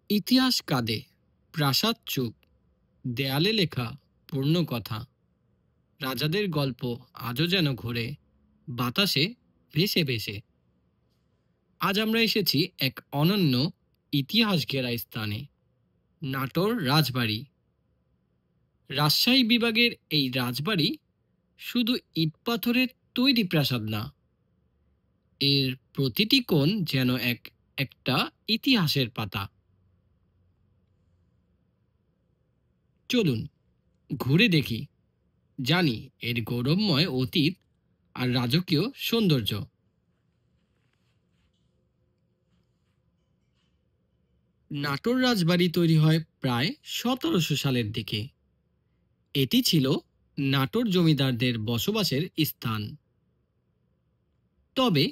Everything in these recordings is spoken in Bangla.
ইতিহাস কাঁদে, প্রাসাদ চুপ, দেয়ালে লেখা পূর্ণ কথা। রাজাদের গল্প আজও যেন ঘোরে বাতাসে, ভেসে ভেসে। আজ আমরা এসেছি এক অনন্য ইতিহাস ঘেরা স্থানে, নাটোর রাজবাড়ি। রাজশাহী বিভাগের এই রাজবাড়ি শুধু ইট পাথরের তৈরি প্রাসাদ না, এর প্রতিটি কোণ যেন একটা ইতিহাসের পাতা। চলুন ঘুরে দেখি, জানি এর গৌরবময় অতীত আর রাজকীয় সৌন্দর্য। নাটোর রাজবাড়ি তৈরি হয় প্রায় ১৭০০ সালের দিকে। এটি ছিল নাটোর জমিদারদের বসবাসের স্থান। তবে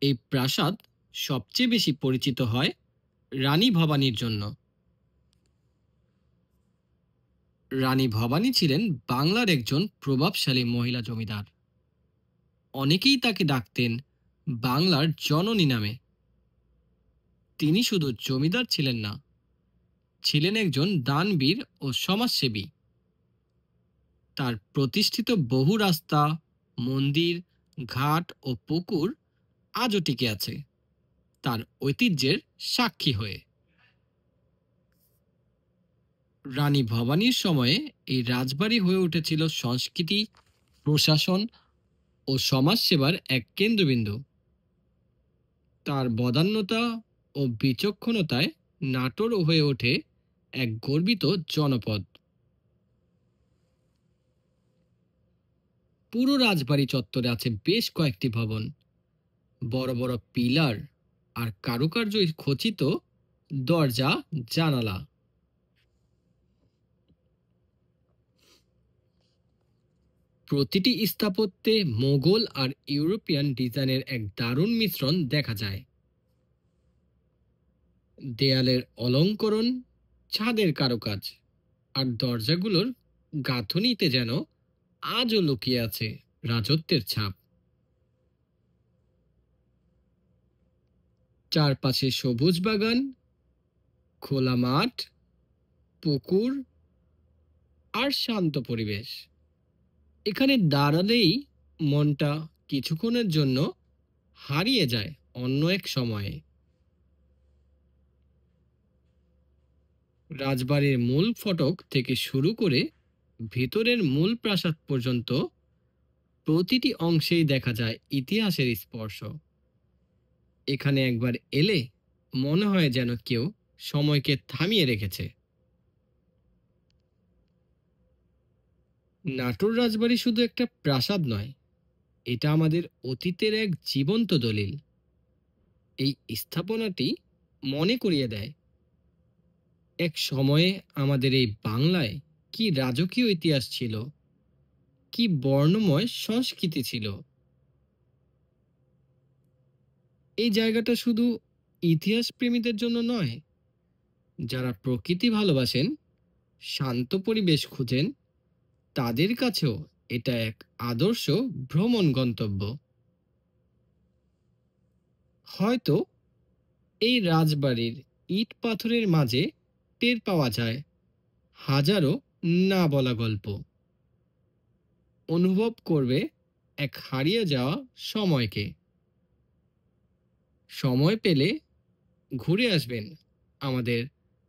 এই প্রাসাদ সবচেয়ে বেশি পরিচিত হয় রানী ভবানীর জন্য। রানী ভবানী ছিলেন বাংলার একজন প্রভাবশালী মহিলা জমিদার। অনেকেই তাকে ডাকতেন বাংলার জননী নামে। তিনি শুধু জমিদার ছিলেন না, ছিলেন একজন দানবীর ও সমাজসেবী। তার প্রতিষ্ঠিত বহু রাস্তা, মন্দির, ঘাট ও পুকুর আজও টিকে আছে, তার ঐতিহ্যের সাক্ষী হয়ে। রানী ভবানীর সময়ে এই রাজবাড়ি হয়ে উঠেছিল সংস্কৃতি, প্রশাসন ও সমাজসেবার এক কেন্দ্রবিন্দু। তার বদান্যতা ও বিচক্ষণতায় নাটোর হয়ে ওঠে এক গর্বিত জনপদ। পুরো রাজবাড়ি চত্বরে আছে বেশ কয়েকটি ভবন, বড় বড় পিলার আর কারুকার্য খচিত দরজা, জানালা। প্রতিটি স্থাপত্যে মোগল আর ইউরোপিয়ান ডিজাইনের এক দারুণ মিশ্রণ দেখা যায়। দেয়ালের অলঙ্করণ, ছাদের কারুকাজ আর দরজাগুলোর গাঁথুনিতে যেন আজও লুকিয়ে আছে রাজত্বের ছাপ। চারপাশে সবুজ বাগান, খোলা মাঠ, পুকুর আর শান্ত পরিবেশ। এখানে দাঁড়ালেই মনটা কিছুক্ষণের জন্য হারিয়ে যায় অন্য এক সময়ে। রাজবাড়ির মূল ফটক থেকে শুরু করে ভিতরের মূল প্রাসাদ পর্যন্ত প্রতিটি অংশেই দেখা যায় ইতিহাসের স্পর্শ। এখানে একবার এলে মনে হয় যেন কেউ সময়কে থামিয়ে রেখেছে। নাটোর রাজবাড়ি শুধু একটা প্রাসাদ নয়, এটা আমাদের অতীতের এক জীবন্ত দলিল। এই স্থাপনাটি মনে করিয়ে দেয় এক সময়ে আমাদের এই বাংলায় কি রাজকীয় ইতিহাস ছিল, কি বর্ণময় সংস্কৃতি ছিল। এই জায়গাটা শুধু ইতিহাস প্রেমীদের জন্য নয়, যারা প্রকৃতি ভালোবাসেন, শান্ত পরিবেশ খুঁজেন, তাদের কাছেও এটা এক আদর্শ ভ্রমণ গন্তব্য। হয়তো এই রাজবাড়ির ইট পাথরের মাঝে টের পাওয়া যায় হাজারো না বলা গল্প। অনুভব করবে এক হারিয়ে যাওয়া সময়কে। সময় পেলে ঘুরে আসবেন আমাদের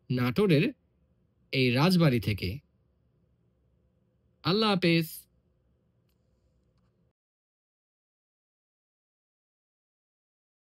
নাটোরের এই রাজবাড়ি থেকে। আল্লাহ হাফেজ।